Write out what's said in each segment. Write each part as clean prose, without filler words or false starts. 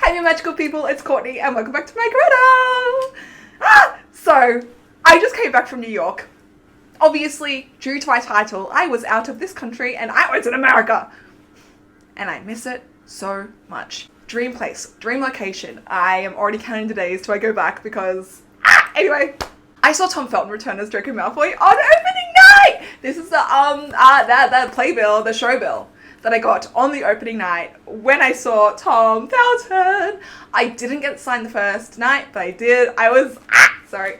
I'm your magical people, it's Courtney, and welcome back to my credo! So, I just came back from New York. Obviously, due to my title, I was out of this country and I was in America. And I miss it so much. Dream place, dream location. I am already counting the days till I go back because... Anyway, I saw Tom Felton return as Draco Malfoy on opening night! This is the playbill, the show bill that I got on the opening night when I saw Tom Felton. I didn't get signed the first night, but I did. I was, sorry.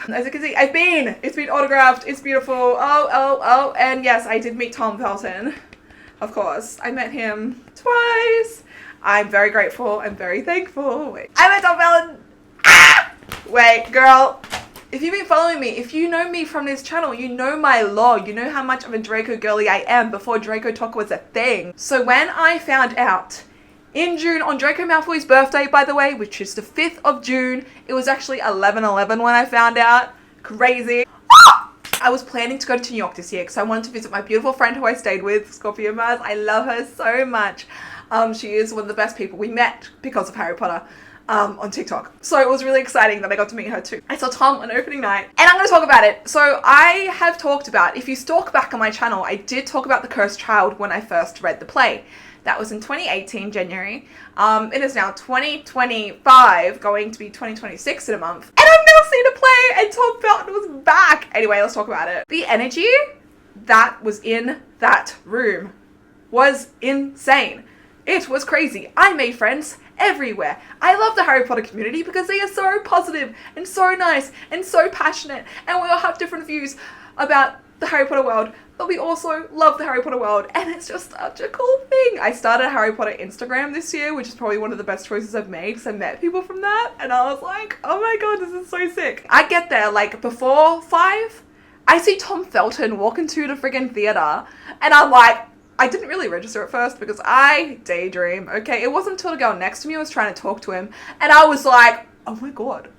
As you can see, it's been autographed. It's beautiful. Oh. And yes, I did meet Tom Felton. Of course, I met him twice. I'm very grateful. I'm very thankful. Wait, I met Tom Felton. Wait, girl. If you've been following me, if you know me from this channel, you know my lore. You know how much of a Draco girly I am before Draco Talk was a thing. So when I found out in June, on Draco Malfoy's birthday, by the way, which is the 5th of June, it was actually 11/11 when I found out. Crazy. I was planning to go to New York this year because I wanted to visit my beautiful friend who I stayed with, Scorpio Mars. I love her so much. She is one of the best people we met because of Harry Potter. On TikTok. So it was really exciting that I got to meet her too. I saw Tom on opening night and I'm going to talk about it. So I have talked about, if you stalk back on my channel, I did talk about The Cursed Child when I first read the play. That was in 2018, January. It is now 2025, going to be 2026 in a month. And I've never seen a play and Tom Felton was back. Anyway, let's talk about it. The energy that was in that room was insane. It was crazy. I made friends everywhere. I love the Harry Potter community because they are so positive and so nice and so passionate, and we all have different views about the Harry Potter world, but we also love the Harry Potter world, and it's just such a cool thing. I started a Harry Potter Instagram this year, which is probably one of the best choices I've made because I met people from that, and I was like, oh my god, this is so sick. I get there like before 5, I see Tom Felton walk into the friggin' theater, and I'm like, I didn't really register at first because I daydream, okay? It wasn't until the girl next to me was trying to talk to him and I was like, oh my god,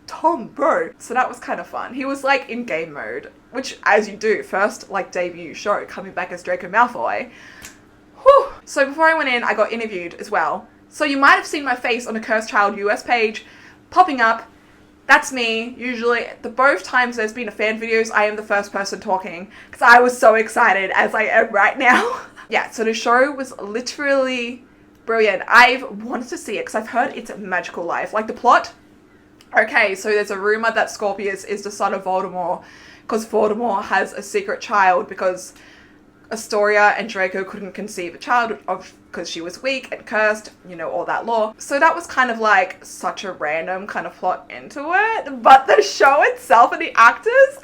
Tom, bro. So that was kind of fun. He was like in game mode, which as you do, first like debut show, coming back as Draco Malfoy. Whew. So before I went in, I got interviewed as well. So you might have seen my face on the Cursed Child US page popping up. That's me. Usually, both times there's been a fan videos, I am the first person talking because I was so excited as I am right now. Yeah, so the show was literally brilliant. I've wanted to see it because I've heard it's magical life. Like the plot, okay, so there's a rumor that Scorpius is the son of Voldemort because Voldemort has a secret child because Astoria and Draco couldn't conceive a child because she was weak and cursed, you know, all that lore. So that was kind of like such a random kind of plot into it. But the show itself and the actors,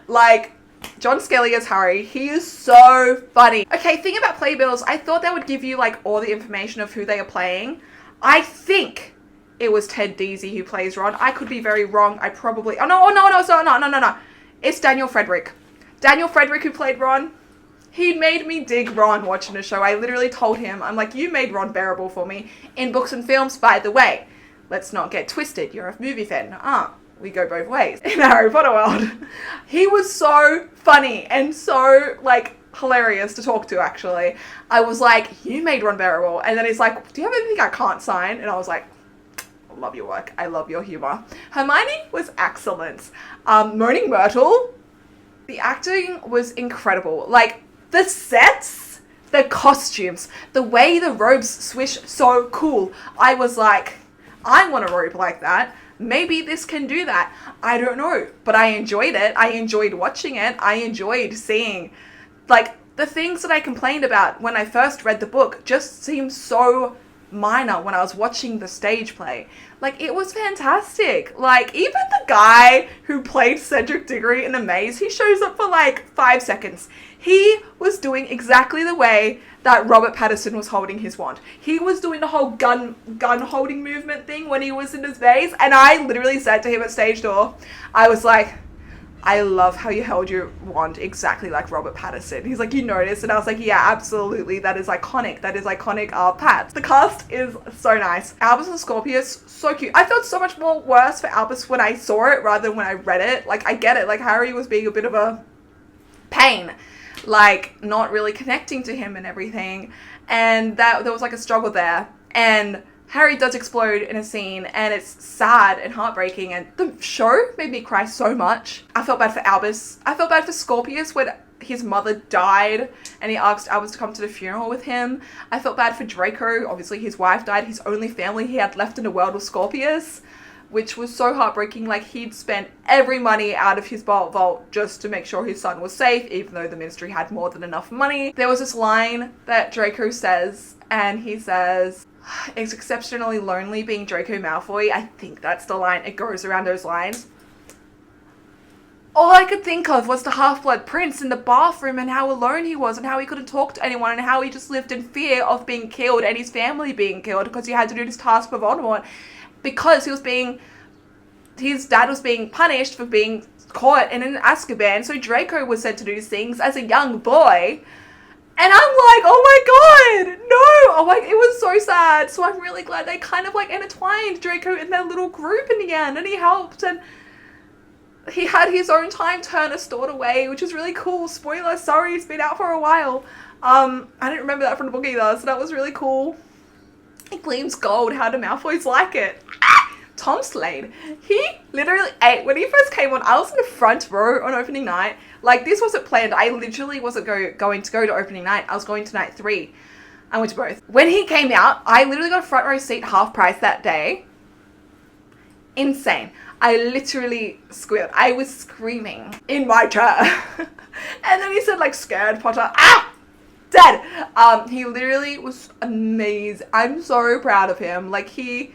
like John Skelly as Harry, he is so funny. Okay, thing about playbills, I thought they would give you like all the information of who they are playing. I think it was Ted Deasy who plays Ron. I could be very wrong. I probably, no. It's Daniel Frederick. Daniel Frederick who played Ron. He made me dig Ron watching the show. I literally told him, I'm like, you made Ron bearable for me in books and films, by the way. Let's not get twisted. You're a movie fan. We go both ways in the Harry Potter world. He was so funny and so like hilarious to talk to, actually. I was like, you made Ron bearable. And then he's like, do you have anything I can't sign? And I was like, I love your work. I love your humor. Hermione was excellent. Moaning Myrtle, the acting was incredible. Like, the sets, the costumes, the way the robes swish, so cool. I was like, I want a robe like that. Maybe this can do that. I don't know, but I enjoyed it. I enjoyed watching it. I enjoyed seeing, like, the things that I complained about when I first read the book just seemed so minor when I was watching the stage play. Like, it was fantastic. Like, even the guy who played Cedric Diggory in The Maze, he shows up for like 5 seconds. He was doing exactly the way that Robert Pattinson was holding his wand. He was doing the whole gun holding movement thing when he was in his maze, and I literally said to him at stage door, I was like, I love how you held your wand exactly like Robert Pattinson. He's like, you noticed? And I was like, yeah, absolutely. That is iconic. That is iconic Pat. The cast is so nice. Albus and Scorpius, so cute. I felt so much more worse for Albus when I saw it rather than when I read it. Like, I get it. Like, Harry was being a bit of a pain. Like, not really connecting to him and everything. And that there was like a struggle there. And Harry does explode in a scene, and it's sad and heartbreaking, and the show made me cry so much. I felt bad for Albus. I felt bad for Scorpius when his mother died and he asked Albus to come to the funeral with him. I felt bad for Draco. Obviously his wife died. His only family he had left in the world was Scorpius, which was so heartbreaking. Like, he'd spent every money out of his vault just to make sure his son was safe, even though the Ministry had more than enough money. There was this line that Draco says, and he says, "It's exceptionally lonely being Draco Malfoy." I think that's the line. It goes around those lines. All I could think of was the Half-Blood Prince in the bathroom and how alone he was and how he couldn't talk to anyone and how he just lived in fear of being killed and his family being killed because he had to do this task for Voldemort because his dad was being punished for being caught in an Azkaban. So Draco was sent to do these things as a young boy. And I'm like, oh my god, no! Oh, like, it was so sad. So I'm really glad they kind of like intertwined Draco in their little group in the end, and he helped, and he had his own time turner stored away, which is really cool. Spoiler, sorry, it's been out for a while. I didn't remember that from the book either, so that was really cool. It gleams gold. How do Malfoys like it? Tom Slade. He literally ate, when he first came on, I was in the front row on opening night. Like, this wasn't planned. I literally wasn't going to go to opening night. I was going to night 3. I went to both. When he came out, I literally got a front row seat half price that day. Insane. I literally squealed. I was screaming in my chair. And then he said, like, scared Potter. Ah! Dead. He literally was amazing. I'm so proud of him. Like, he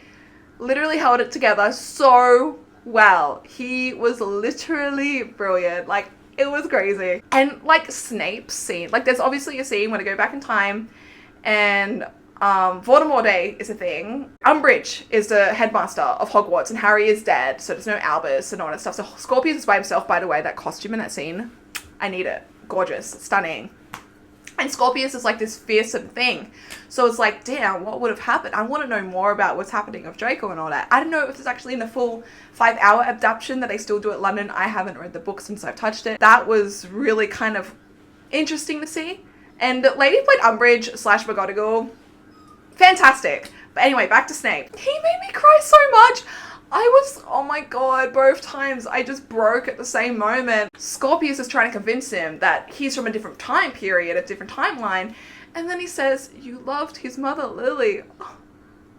literally held it together so well. He was literally brilliant. Like, it was crazy. And like Snape's scene, like there's obviously a scene when I go back in time and Voldemort Day is a thing. Umbridge is the headmaster of Hogwarts and Harry is dead, so there's no Albus and all that stuff. So Scorpius is by himself, by the way. That costume in that scene, I need it. Gorgeous, stunning. And Scorpius is like this fearsome thing. So it's like, damn, what would have happened? I want to know more about what's happening with Draco and all that. I don't know if it's actually in the full 5-hour adaptation that they still do at London. I haven't read the book since I've touched it. That was really kind of interesting to see. And the lady played Umbridge / McGonagall. Fantastic. But anyway, back to Snape. He made me cry so much. Oh my god, both times I just broke at the same moment. Scorpius is trying to convince him that he's from a different time period, a different timeline, and then he says, "You loved his mother, Lily."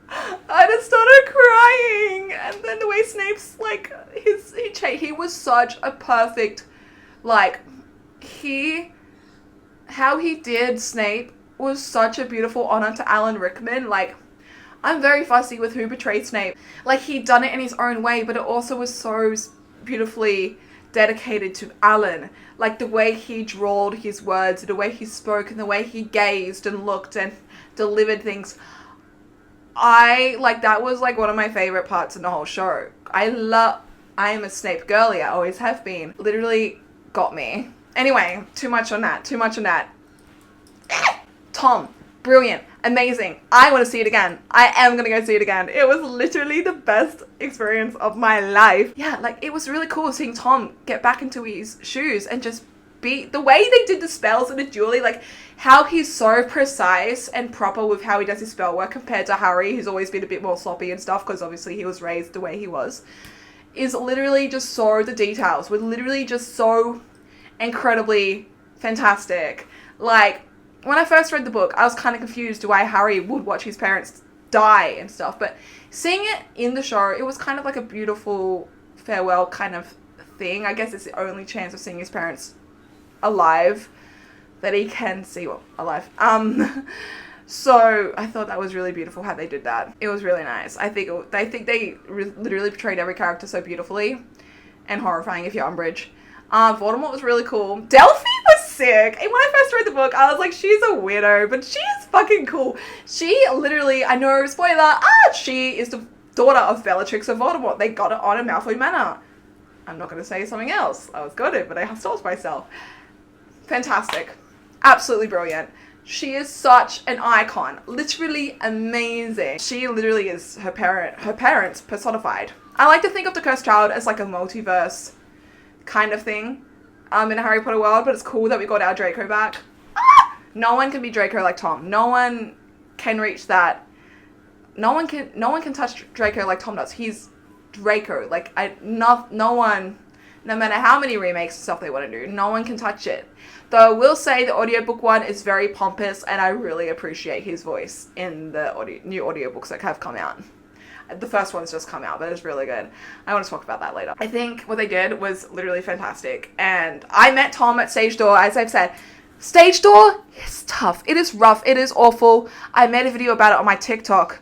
I just started crying, and then the way Snape's like, he was such a perfect, like, how he did Snape was such a beautiful honor to Alan Rickman. Like, I'm very fussy with who betrayed Snape. Like, he'd done it in his own way, but it also was so beautifully dedicated to Alan. Like, the way he drawled his words, the way he spoke, and the way he gazed and looked and delivered things. That was, like, one of my favorite parts in the whole show. I am a Snape girly, I always have been. Literally got me. Anyway, too much on that. Tom, brilliant. Amazing. I want to see it again. I am going to go see it again. It was literally the best experience of my life. Yeah, like, it was really cool seeing Tom get back into his shoes and just be, the way they did the spells in the dueling, like, how he's so precise and proper with how he does his spell work compared to Harry, who's always been a bit more sloppy and stuff, because obviously he was raised the way he was, is literally just so, the details were literally just so incredibly fantastic. Like, when I first read the book, I was kind of confused why Harry would watch his parents die and stuff. But seeing it in the show, it was kind of like a beautiful farewell kind of thing. I guess it's the only chance of seeing his parents alive that he can see. Well, alive. So I thought that was really beautiful how they did that. It was really nice. I think they literally portrayed every character so beautifully and horrifying if you're Umbridge. Voldemort was really cool. Delphi was sick. And when I first read the book, I was like, she's a weirdo, but she is fucking cool. She literally, I know, spoiler, she is the daughter of Bellatrix and Voldemort. They got it on in Malfoy Manor. I'm not going to say something else. I was gonna, but I stopped myself. Fantastic. Absolutely brilliant. She is such an icon. Literally amazing. She literally is her parents personified. I like to think of the Cursed Child as like a multiverse kind of thing in a Harry Potter world, but it's cool that we got our Draco back. No one can be Draco like Tom. No one can reach that no one can touch Draco like Tom does. He's Draco. Like, no one, no matter how many remakes and stuff they want to do, no one can touch it. Though I will say the audiobook one is very pompous, and I really appreciate his voice in the new audiobooks that have come out. The first one's just come out, but it's really good. I want to talk about that later. I think what they did was literally fantastic. And I met Tom at Stage Door, as I've said. Stage Door is tough. It is rough. It is awful. I made a video about it on my TikTok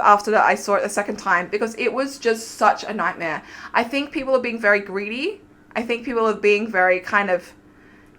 after that I saw it the second time, because it was just such a nightmare. I think people are being very greedy. I think people are being very kind of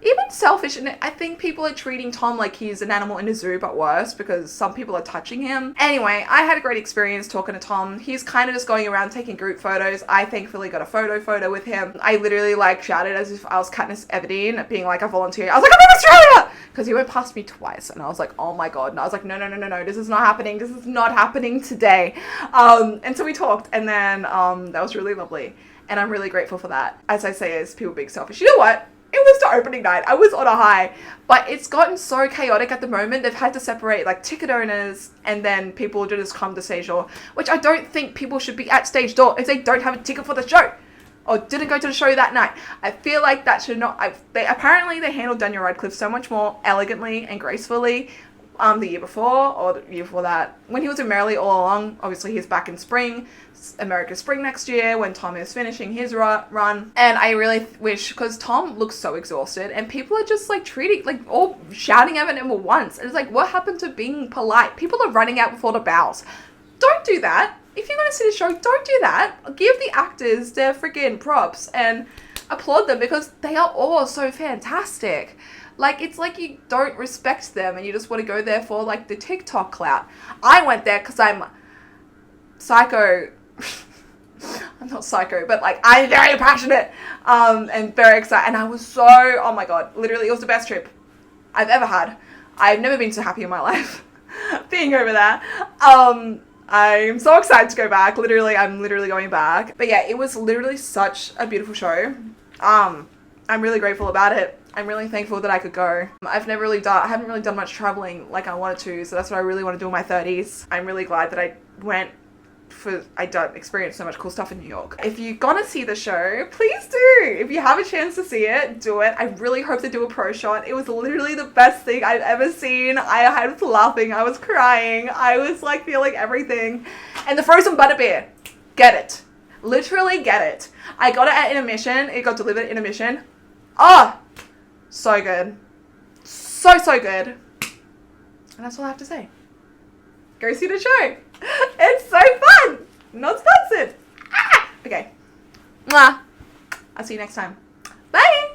even selfish, and I think people are treating Tom like he's an animal in a zoo, but worse, because some people are touching him. Anyway, I had a great experience talking to Tom. He's kind of just going around taking group photos. I thankfully got a photo with him. I literally like shouted as if I was Katniss Everdeen, being like a volunteer. I was like, I'm from Australia! Because he went past me twice, and I was like, oh my god. And I was like, no, this is not happening. This is not happening today. And so we talked, and then that was really lovely. And I'm really grateful for that. As I say, as people being selfish. You know what? It was the opening night. I was on a high, but it's gotten so chaotic at the moment. They've had to separate like ticket owners and then people who just come to Stage Door, which I don't think people should be at Stage Door if they don't have a ticket for the show or didn't go to the show that night. I feel like that should not. Apparently they handled Daniel Radcliffe so much more elegantly and gracefully the year before or the year before that. When he was in Merrily All Along, obviously he's back in spring. America's Spring next year when Tom is finishing his run. And I really wish, because Tom looks so exhausted and people are just like treating, like all shouting at him at once. And it's like, what happened to being polite? People are running out before the bows. Don't do that. If you're going to see the show, don't do that. Give the actors their freaking props and applaud them, because they are all so fantastic. Like, it's like you don't respect them and you just want to go there for like the TikTok clout. I went there because I'm psycho. I'm not psycho, but like I'm very passionate and very excited, and I was so, oh my god, literally it was the best trip I've ever had. I've never been so happy in my life being over there. I'm so excited to go back. I'm literally going back. But yeah, it was literally such a beautiful show. I'm really grateful about it. I'm really thankful that I could go. I haven't really done much traveling like I wanted to, so that's what I really want to do in my 30s. I'm really glad that I went. I don't experience so much cool stuff in New York. If you're gonna see the show, please do. If you have a chance to see it, do it. I really hope to do a pro shot. It was literally the best thing I've ever seen. I was laughing, I was crying, I was like feeling everything. And the frozen butterbeer, get it. Literally get it. I got it at intermission. It got delivered at intermission. Oh, so good. So good. And that's all I have to say. Go see the show. It's so fun. Not sponsored. Okay. Mwah. I'll see you next time. Bye.